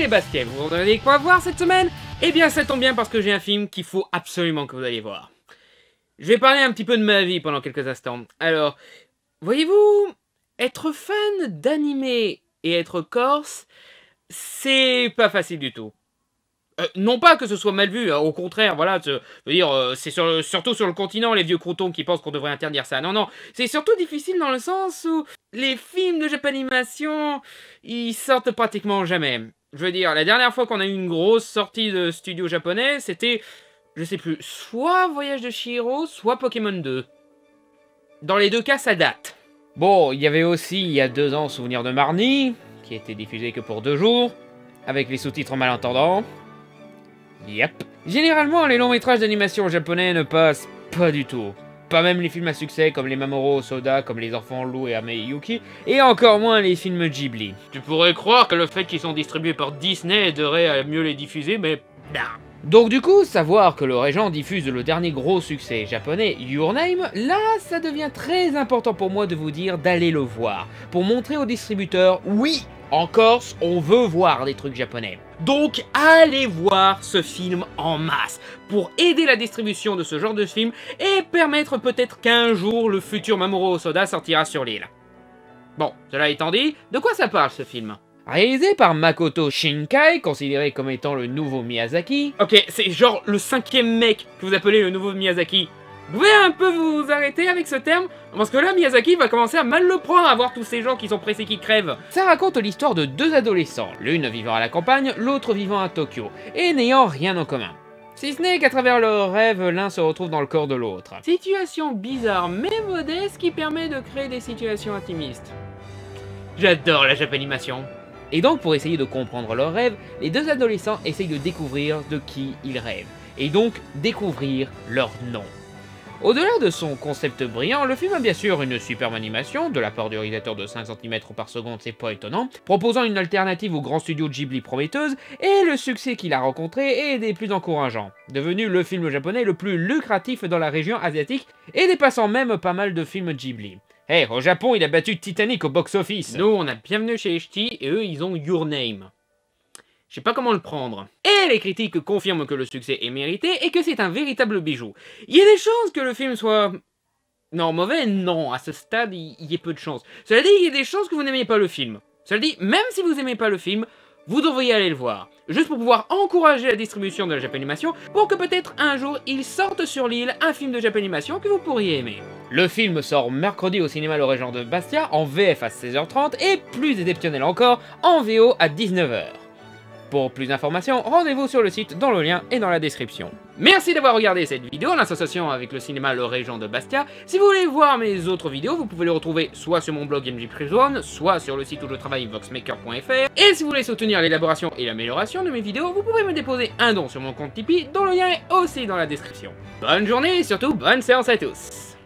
les baskets, vous vous demandez quoi voir cette semaine? Eh bien ça tombe bien parce que j'ai un film qu'il faut absolument que vous alliez voir. Je vais parler un petit peu de ma vie pendant quelques instants. Alors, voyez-vous, être fan d'animé et être corse, c'est pas facile du tout. Non pas que ce soit mal vu, hein, au contraire, voilà, je veux dire, c'est surtout sur le continent, les vieux croutons qui pensent qu'on devrait interdire ça. Non, non, c'est surtout difficile dans le sens où les films de Japanimation, ils sortent pratiquement jamais. Je veux dire, la dernière fois qu'on a eu une grosse sortie de studio japonais, c'était, je sais plus, soit Voyage de Chihiro, soit Pokémon 2. Dans les deux cas, ça date. Bon, il y avait aussi, il y a 2 ans, Souvenir de Marnie, qui était diffusé que pour 2 jours, avec les sous-titres en malentendant. Yep. Généralement, les longs métrages d'animation japonais ne passent pas du tout. Pas même les films à succès comme les Mamoru Hosoda, comme Les Enfants Loups et Ame Yuki, et encore moins les films Ghibli. Tu pourrais croire que le fait qu'ils sont distribués par Disney aiderait à mieux les diffuser, mais non. Donc du coup, savoir que le Régent diffuse le dernier gros succès japonais, Your Name, là, ça devient très important pour moi de vous dire d'aller le voir, pour montrer aux distributeurs, oui, en Corse, on veut voir des trucs japonais. Donc allez voir ce film en masse, pour aider la distribution de ce genre de film, et permettre peut-être qu'un jour le futur Mamoru Hosoda sortira sur l'île. Bon, cela étant dit, de quoi ça parle ce film ? Réalisé par Makoto Shinkai, considéré comme étant le nouveau Miyazaki. Ok, c'est genre le 5e mec que vous appelez le nouveau Miyazaki. Vous pouvez un peu vous arrêter avec ce terme? Parce que là, Miyazaki va commencer à mal le prendre à voir tous ces gens qui sont pressés qu'ils crèvent. Ça raconte l'histoire de 2 adolescents, l'une vivant à la campagne, l'autre vivant à Tokyo, et n'ayant rien en commun. Si ce n'est qu'à travers leurs rêves, l'un se retrouve dans le corps de l'autre. Situation bizarre mais modeste qui permet de créer des situations intimistes. J'adore la Japanimation. Et donc, pour essayer de comprendre leurs rêves, les 2 adolescents essayent de découvrir de qui ils rêvent, et donc découvrir leur nom. Au-delà de son concept brillant, le film a bien sûr une superbe animation, de la part du réalisateur de 5 cm par seconde, c'est pas étonnant, proposant une alternative au grand studio Ghibli prometteuse, et le succès qu'il a rencontré est des plus encourageants, devenu le film japonais le plus lucratif dans la région asiatique, et dépassant même pas mal de films Ghibli. Hey, au Japon, il a battu Titanic au box-office. Nous, on a Bienvenue chez Echti, et eux, ils ont Your Name. Je sais pas comment le prendre. Et les critiques confirment que le succès est mérité et que c'est un véritable bijou. Il y a des chances que le film soit... Non, mauvais, non. À ce stade, il y a peu de chances. Cela dit, il y a des chances que vous n'aimez pas le film. Cela dit, même si vous n'aimez pas le film, vous devriez aller le voir. Juste pour pouvoir encourager la distribution de la Japanimation, pour que peut-être un jour, il sorte sur l'île un film de Japanimation que vous pourriez aimer. Le film sort mercredi au cinéma Le Régent de Bastia, en VF à 16h30, et plus exceptionnel encore, en VO à 19h. Pour plus d'informations, rendez-vous sur le site dont le lien est dans la description. Merci d'avoir regardé cette vidéo en association avec le cinéma Le Régent de Bastia. Si vous voulez voir mes autres vidéos, vous pouvez les retrouver soit sur mon blog MJPrisone, soit sur le site où je travaille voxmaker.fr. Et si vous voulez soutenir l'élaboration et l'amélioration de mes vidéos, vous pouvez me déposer un don sur mon compte Tipeee, dont le lien est aussi dans la description. Bonne journée et surtout bonne séance à tous.